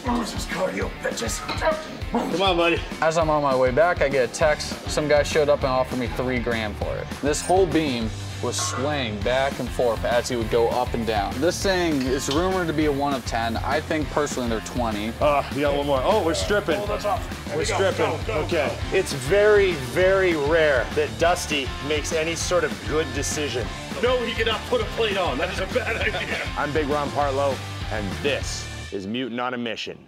Moves his cardio, bitches. Come on, buddy. As I'm on my way back, I get a text. Some guy showed up and offered me $3 grand for it. This whole beam was swaying back and forth as he would go up and down. This thing is rumored to be a 1 of 10. I think personally they're 20. You got one more. Oh, we're stripping. Hold us off. We're stripping. Okay. It's very, very rare that Dusty makes any sort of good decision. No, he cannot put a plate on. That is a bad idea. I'm Big Ron Partlow, and this is Mutant on a Mission.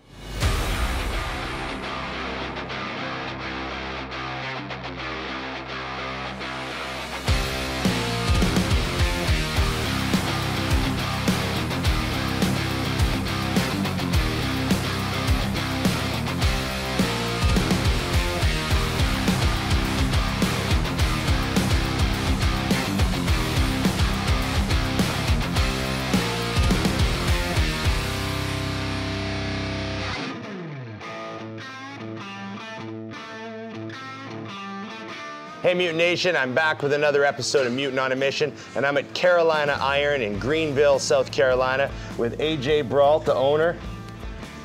Hey Mutant Nation, I'm back with another episode of Mutant on a Mission, and I'm at Carolina Iron in Greenville, South Carolina, with AJ Brault, the owner.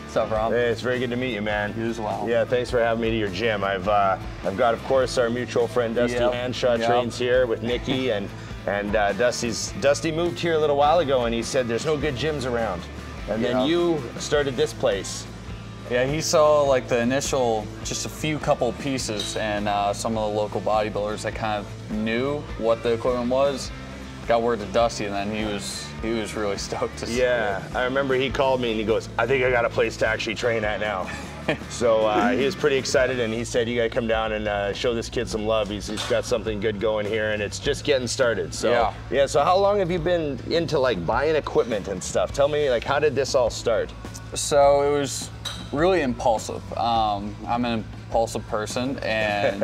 What's up, Rob? Hey, it's very good to meet you, man. You as well. Yeah, thanks for having me to your gym. I've got, of course, our mutual friend Dusty Hanshaw trains here with Nikki, and Dusty moved here a little while ago, and he said there's no good gyms around, and then you started this place. Yeah, he saw like the initial, just a few couple pieces, and some of the local bodybuilders that kind of knew what the equipment was, got word to Dusty, and then he was really stoked to see it. I remember he called me and he goes, I think I got a place to actually train at now. So he was pretty excited, and he said, you gotta come down and show this kid some love. He's got something good going here, and it's just getting started. So yeah, so how long have you been into like buying equipment and stuff? Tell me, like, how did this all start? So it was really impulsive. I'm an impulsive person, and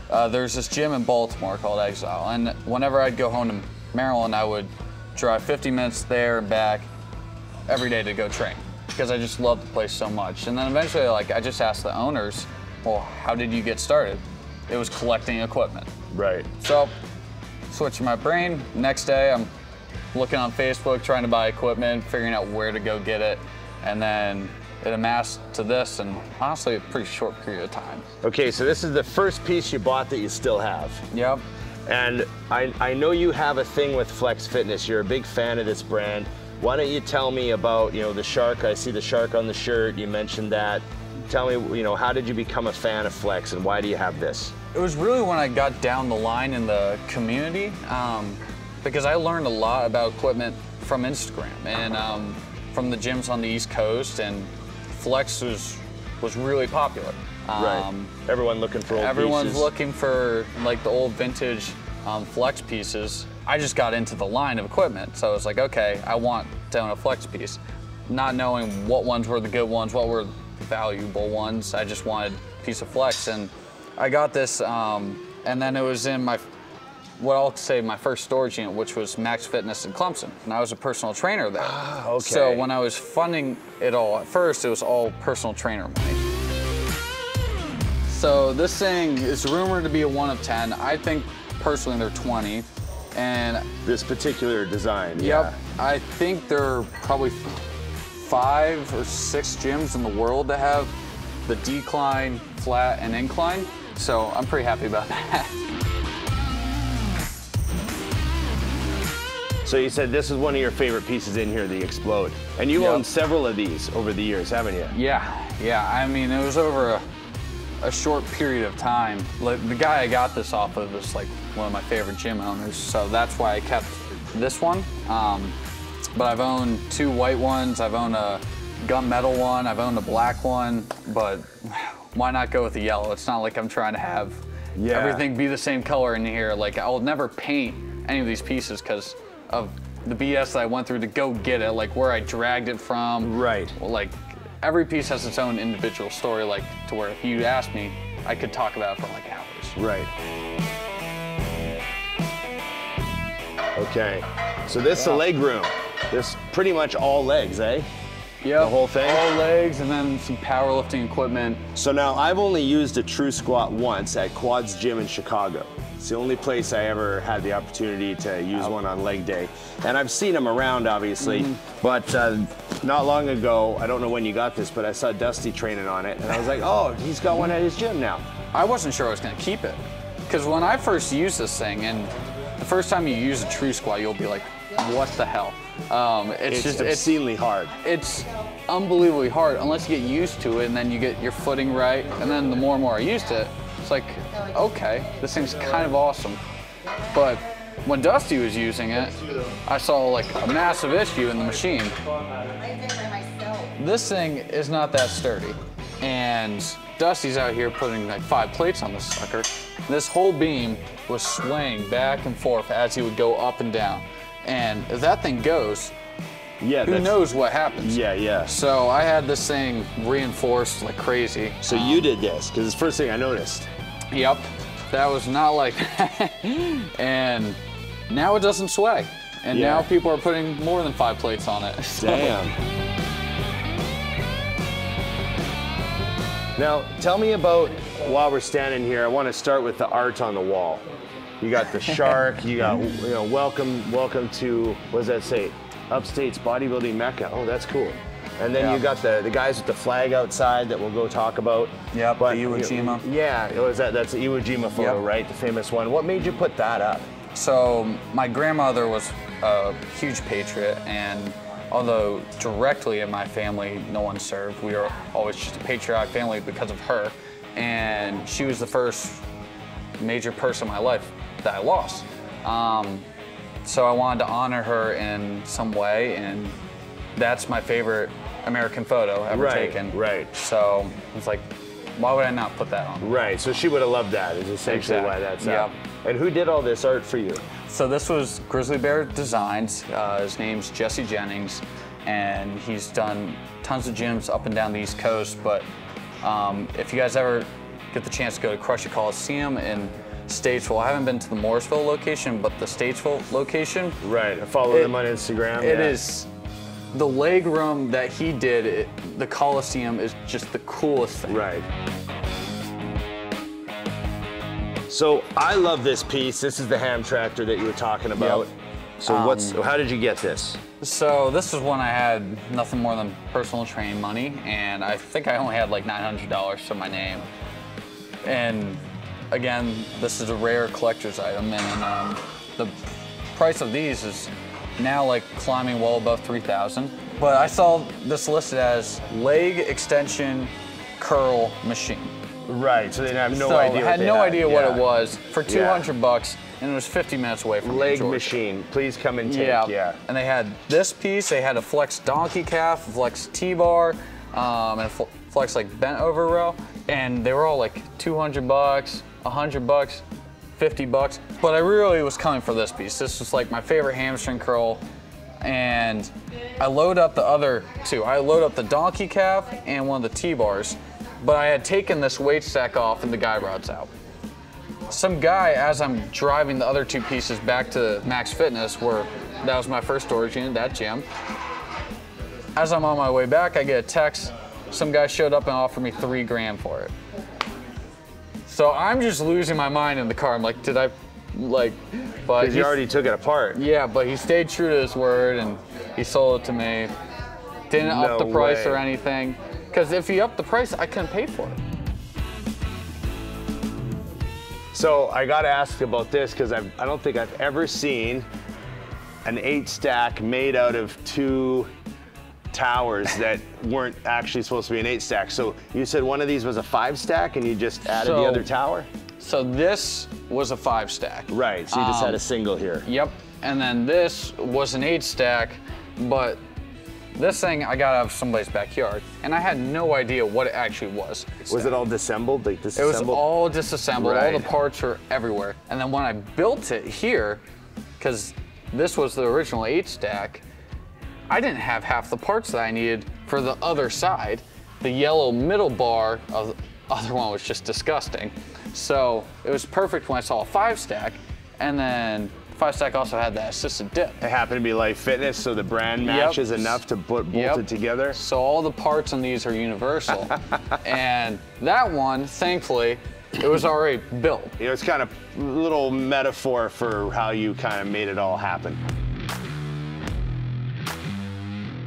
there's this gym in Baltimore called Exile, and whenever I'd go home to Maryland, I would drive 50 minutes there and back every day to go train, because I just loved the place so much. And then eventually, like, I just asked the owners, well, how did you get started? It was collecting equipment. Right. So, switching my brain, next day I'm looking on Facebook, trying to buy equipment, figuring out where to go get it, and then it amassed to this in honestly a pretty short period of time. Okay, so this is the first piece you bought that you still have. Yep. And I know you have a thing with Flex Fitness. You're a big fan of this brand. Why don't you tell me about, the shark? I see the shark on the shirt. You mentioned that. Tell me, how did you become a fan of Flex, and why do you have this? It was really when I got down the line in the community, because I learned a lot about equipment from Instagram and from the gyms on the East Coast, and Flex was really popular. Right. Everyone looking for old Everyone's pieces. looking for like the old vintage Flex pieces. I just got into the line of equipment, so I was like, okay, I want to own a Flex piece. Not knowing what ones were the good ones, what were the valuable ones, I just wanted a piece of Flex, and I got this, and then it was in my first storage unit, which was Max Fitness in Clemson, and I was a personal trainer there. Ah, okay. So when I was funding it all, at first it was all personal trainer money. So this thing is rumored to be a 1 of 10. I think personally they're 20. And this particular design, yep, I think there are probably 5 or 6 gyms in the world that have the decline, flat, and incline. So I'm pretty happy about that. So you said this is one of your favorite pieces in here, the Explode. And you owned several of these over the years, haven't you? Yeah. I mean, it was over a short period of time. Like, the guy I got this off of is like one of my favorite gym owners, so that's why I kept this one. But I've owned 2 white ones, I've owned a gunmetal one, I've owned a black one, but why not go with the yellow? It's not like I'm trying to have everything be the same color in here. Like, I'll never paint any of these pieces because of the BS that I went through to go get it, like where I dragged it from. Right. Like, every piece has its own individual story, like to where if you asked me, I could talk about it for like hours. Right. Okay. So this is the leg room. This pretty much all legs, eh? Yep. The whole thing? All legs and then some powerlifting equipment. So now I've only used a true squat once at Quad's Gym in Chicago. It's the only place I ever had the opportunity to use one on leg day. And I've seen them around, obviously, but not long ago, I don't know when you got this, but I saw Dusty training on it, and I was like, oh, he's got one at his gym now. I wasn't sure I was gonna keep it. Because when I first used this thing, and the first time you use a true squat, you'll be like, what the hell? It's just obscenely hard. It's unbelievably hard unless you get used to it and then you get your footing right. And then the more and more I used it, it's like, okay, this thing's kind of awesome. But when Dusty was using it, I saw like a massive issue in the machine. This thing is not that sturdy. And Dusty's out here putting like 5 plates on this sucker. This whole beam was swaying back and forth as he would go up and down. And if that thing goes, who knows what happens? Yeah. So I had this thing reinforced like crazy. So you did this, because it's the first thing I noticed. Yep, that was not like that. And now it doesn't sway. And now people are putting more than 5 plates on it. So. Damn. Now, tell me about, while we're standing here, I want to start with the art on the wall. You got the shark, you got, welcome to, what does that say? Upstate's bodybuilding mecca. Oh, that's cool. And then you got the guys with the flag outside that we'll go talk about. Yep, the Iwo Jima. That's the Iwo Jima photo, right? The famous one. What made you put that up? So my grandmother was a huge patriot, and although directly in my family no one served, we were always just a patriotic family because of her. And she was the first major person in my life that I lost. So I wanted to honor her in some way, and that's my favorite American photo ever taken. Right. So it's like, why would I not put that on? Right, so she would have loved that, is essentially why that's up. And who did all this art for you? So this was Grizzly Bear Designs. His name's Jesse Jennings, and he's done tons of gyms up and down the East Coast, but if you guys ever get the chance to go to Crush It Coliseum in Statesville, I haven't been to the Morrisville location, but the Statesville location. Right, I follow them on Instagram. It is, the leg room that he did, the Coliseum is just the coolest thing. Right. So I love this piece. This is the ham tractor that you were talking about. So how did you get this? So this is when I had nothing more than personal training money, and I think I only had like $900 to my name. And again, this is a rare collector's item, and the price of these is now like climbing well above 3,000. But I saw this listed as leg extension curl machine. Right, so they have no idea. I had no idea what it was for 200 bucks, and it was 50 minutes away from leg machine. Please come and take. Yeah. And they had this piece. They had a flex donkey calf, a flex T-bar, and a flex like bent over row, and they were all like 200 bucks, 100 bucks, 50 bucks. But I really was coming for this piece. This was like my favorite hamstring curl, and I load up the other two. I load up the donkey calf and one of the T-bars. But I had taken this weight stack off and the guide rod's out. Some guy, as I'm driving the other 2 pieces back to Max Fitness, where that was my first storage unit, that gym. As I'm on my way back, I get a text. Some guy showed up and offered me $3 grand for it. So I'm just losing my mind in the car. I'm like, did I, like, but because you already took it apart. Yeah, but he stayed true to his word and he sold it to me. Didn't up the price or anything. Because if he upped the price, I couldn't pay for it. So I got to ask about this because I don't think I've ever seen an 8-stack made out of 2 towers that weren't actually supposed to be an 8-stack. So you said one of these was a 5-stack and you just added the other tower? So this was a 5-stack. Right, so you just had a single here. Yep, and then this was an 8-stack, but this thing I got out of somebody's backyard, and I had no idea what it actually was. Was it all disassembled, like disassembled? It was all disassembled, all the parts were everywhere. And then when I built it here, because this was the original 8-stack, I didn't have half the parts that I needed for the other side. The yellow middle bar of the other one was just disgusting. So it was perfect when I saw a 5-stack, and then Five Stack also had that assisted dip. It happened to be Life Fitness, so the brand matches enough to bolt it together. So all the parts on these are universal. And that one, thankfully, it was already built. You know, it's kind of a little metaphor for how you kind of made it all happen.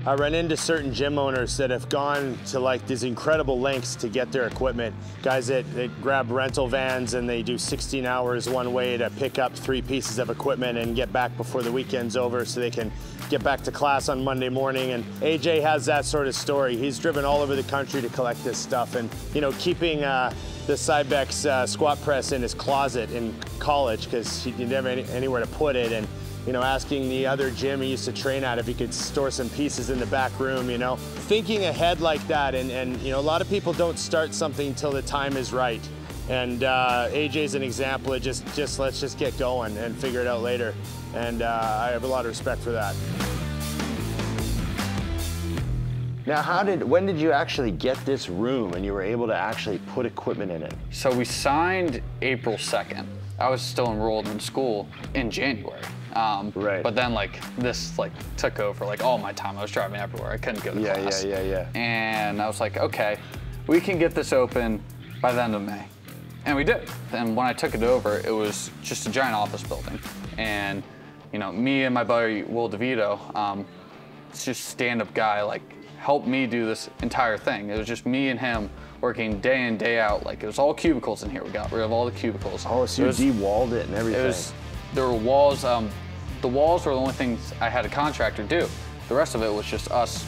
I run into certain gym owners that have gone to like these incredible lengths to get their equipment. Guys that grab rental vans and they do 16 hours one way to pick up 3 pieces of equipment and get back before the weekend's over so they can get back to class on Monday morning. And AJ has that sort of story. He's driven all over the country to collect this stuff, and you know, keeping the Cybex squat press in his closet in college because he didn't have anywhere to put it, and you know, asking the other gym he used to train at if he could store some pieces in the back room, you know. Thinking ahead like that, and you know, a lot of people don't start something until the time is right. And AJ's an example of just let's just get going and figure it out later. And I have a lot of respect for that. Now, when did you actually get this room and you were able to actually put equipment in it? So we signed April 2nd. I was still enrolled in school in January. Right. But then like this like took over like all my time. I was driving everywhere. I couldn't go to class. Yeah. And I was like, okay, we can get this open by the end of May. And we did. And when I took it over, it was just a giant office building. And you know, me and my buddy Will DeVito, it's just stand-up guy, like helped me do this entire thing. It was just me and him working day in, day out. Like it was all cubicles in here. We got rid of all the cubicles. Oh, so you de-walled it and everything. There were walls. The walls were the only things I had a contractor do. The rest of it was just us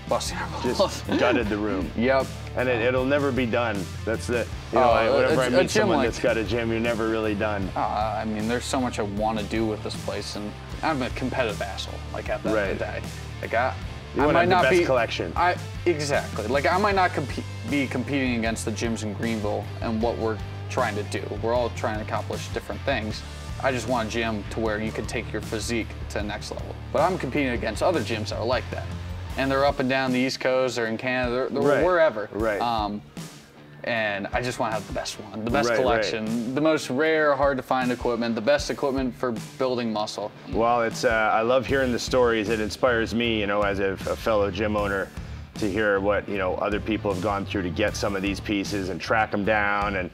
busting our balls. Just gutted the room. Yep. And it'll never be done. That's the, you know, whenever I meet someone that's got a gym, you're never really done. I mean, there's so much I want to do with this place, and I'm a competitive asshole, like at the end of the day. Like you want to have the best collection. Exactly. Like I might not be competing against the gyms in Greenville and what we're trying to do. We're all trying to accomplish different things. I just want a gym to where you can take your physique to the next level. But I'm competing against other gyms that are like that. And they're up and down the East Coast, or in Canada, they're wherever. Right. And I just want to have the best one, the best collection, the most rare, hard to find equipment, the best equipment for building muscle. Well, it's I love hearing the stories. It inspires me, you know, as a fellow gym owner, to hear what, you know, other people have gone through to get some of these pieces and track them down, and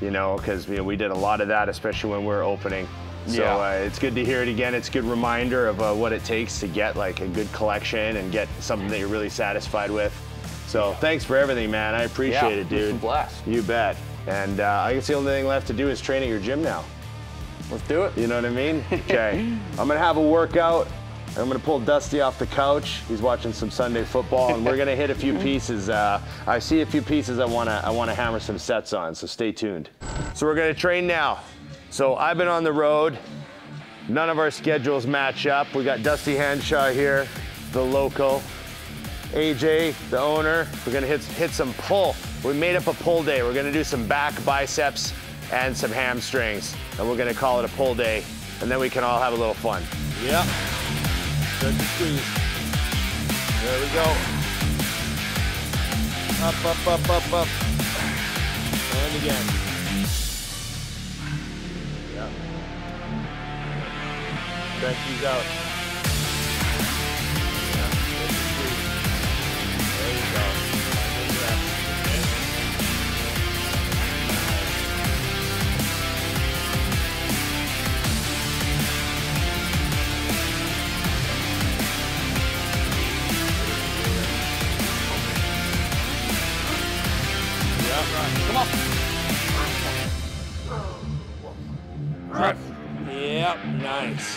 you know, because you know, we did a lot of that, especially when we're opening. So it's good to hear it again. It's a good reminder of what it takes to get like a good collection and get something that you're really satisfied with. So thanks for everything, man. I appreciate it, dude. It's a blast. You bet. And I guess the only thing left to do is train at your gym now. Let's do it. You know what I mean? Okay. I'm gonna have a workout. I'm gonna pull Dusty off the couch. He's watching some Sunday football, and we're gonna hit a few pieces. I see a few pieces I wanna hammer some sets on, so stay tuned. So we're gonna train now. So I've been on the road. None of our schedules match up. We got Dusty Hanshaw here, the local. AJ, the owner. We're gonna hit some pull. We made up a pull day. We're gonna do some back, biceps, and some hamstrings. And we're gonna call it a pull day, and then we can all have a little fun. Yep. Start to squeeze. There we go. Up, up, up, up, up. And again. Yep. Stretch these out. Yep. Start to squeeze. There you go. Good breath. Come on. Right. Yep, nice.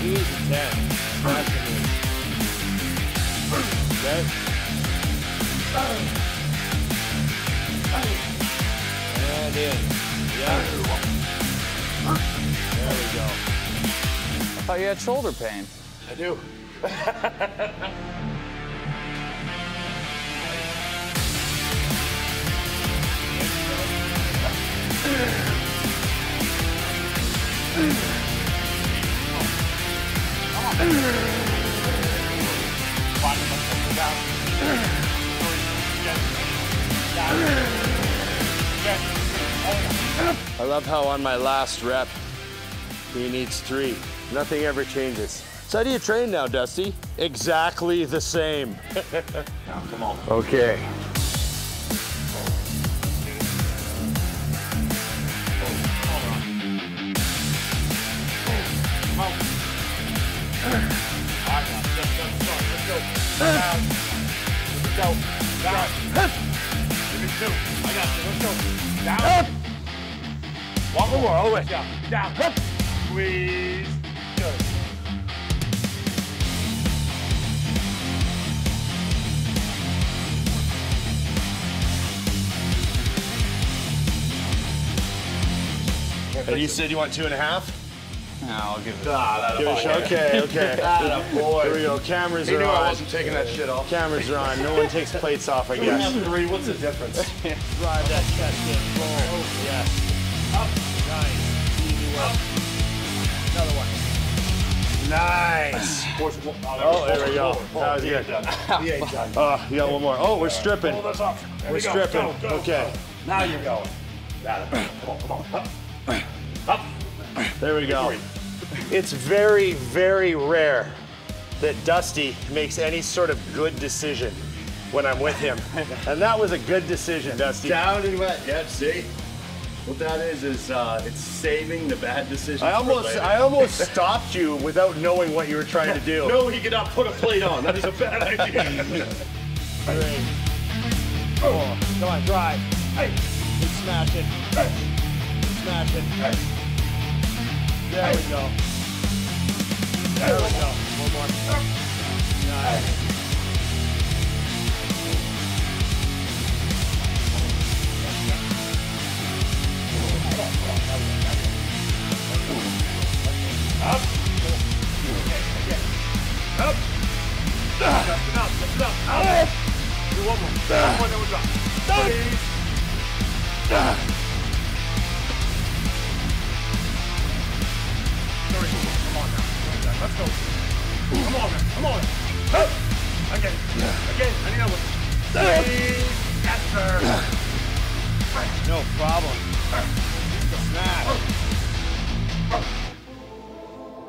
Easy 10. Nice and easy. Okay. And in. Yeah. There we go. I thought you had shoulder pain. I do. I love how on my last rep, he needs 3. Nothing ever changes. So how do you train now, Dusty? Exactly the same. Now, come on. Okay. Down. One more, all the way. Down. Down. Squeeze. Good. And you said you want 2.5? No, I'll give it. Give it a shot. Okay, okay. Boy. Here we go. Cameras He are knew on. I wasn't taking that shit off. Cameras are on. No one takes plates off, I guess. 3, what's the difference? Drive that chest in. Roll. Yes. Up. Nice. Easy work. Another one. Nice. Oh, there we go. That was good. He ain't done. You got one more. Oh, we're stripping. Hold us up. There We're we go. stripping. Go, go, Okay. go. Now you're going. Got it. Come on. Up. Up. There we go. It's very, very rare that Dusty makes any sort of good decision when I'm with him. And that was a good decision, Dusty. Down and wet. Yeah, see? What that is it's saving the bad decisions. I almost stopped you without knowing what you were trying to do. No, he could not put a plate on. That is a bad idea. 3, 4. Come on, drive. Hey. Keep smashing. Smashing. Hey. There we go. There we go. One more. Nice. Up. Up. Just enough. Just enough. Up. Do one more. One more, then we'll drop. Please. Come on now. Let's go. Come on now. Come on. Up. Again. Again. I need that one. Please. Yes, sir. No problem. Smash.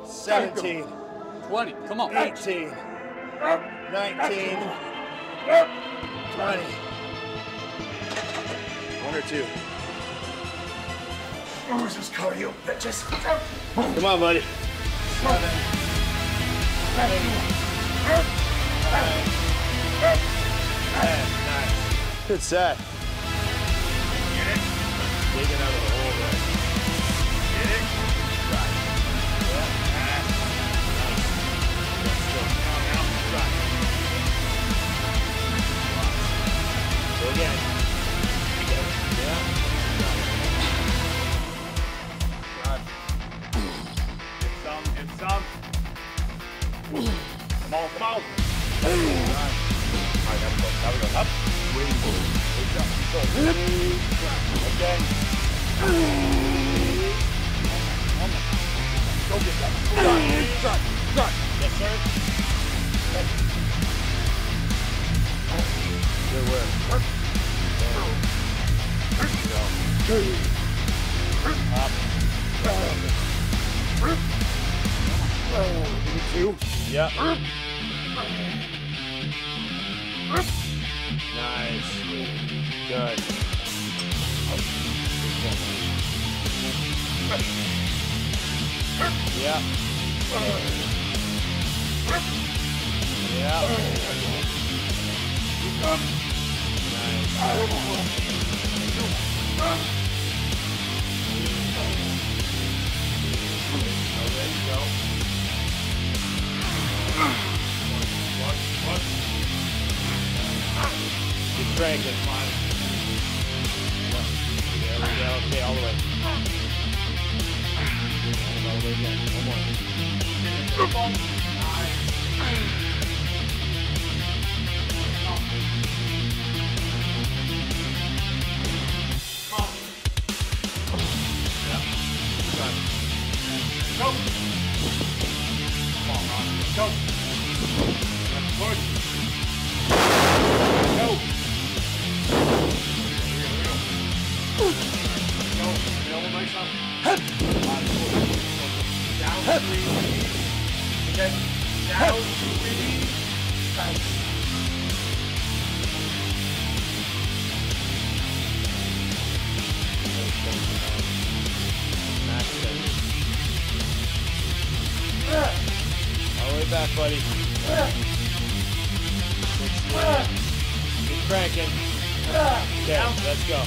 17. 20. Come on. 18. 19. 20. 1 or 2. Who's this cardio, bitches? Come on, buddy. 7. 8. 9. 10. Good set. Get it? Digging out of the hole there. Get it? Right. Yeah. Nice. Now, right. Go again. Yeah. Get some. Come on, come on. All right, now we go. Up. Again. Go get that. Run. Yes, sir. Good work. Up. 2. Yep. Nice. Good. Yeah. Keep cranking. There we go. Okay, all the way. All the way again. One more. Go. Push. Nice up. Down 3. Okay. Down 3. All the way back, buddy. Keep cranking. Okay, let's go.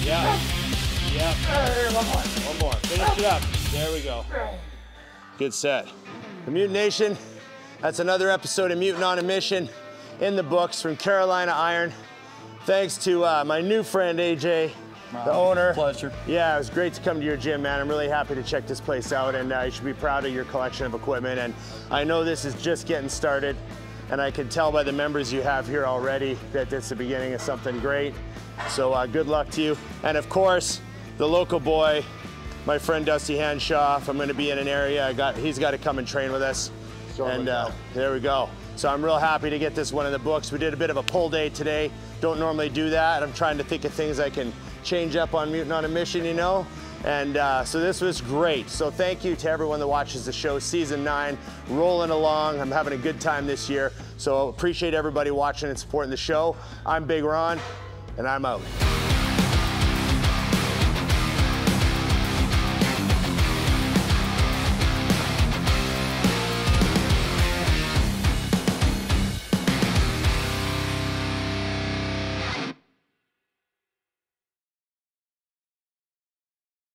Yeah. One more. Finish it up. There we go. Good set. The Mutant Nation, that's another episode of Mutant on a Mission in the books from Carolina Iron. Thanks to my new friend, AJ, the owner. Pleasure. Yeah, it was great to come to your gym, man. I'm really happy to check this place out, and you should be proud of your collection of equipment. And I know this is just getting started, and I can tell by the members you have here already that it's the beginning of something great. So good luck to you. And of course, the local boy, my friend Dusty Hanshaw. If I'm gonna be in an area, he's got to come and train with us. And there we go. So I'm real happy to get this one in the books. We did a bit of a pull day today. Don't normally do that. I'm trying to think of things I can change up on Mutant on a Mission, you know? And so this was great. So thank you to everyone that watches the show. Season 9, rolling along. I'm having a good time this year. So appreciate everybody watching and supporting the show. I'm Big Ron, and I'm out.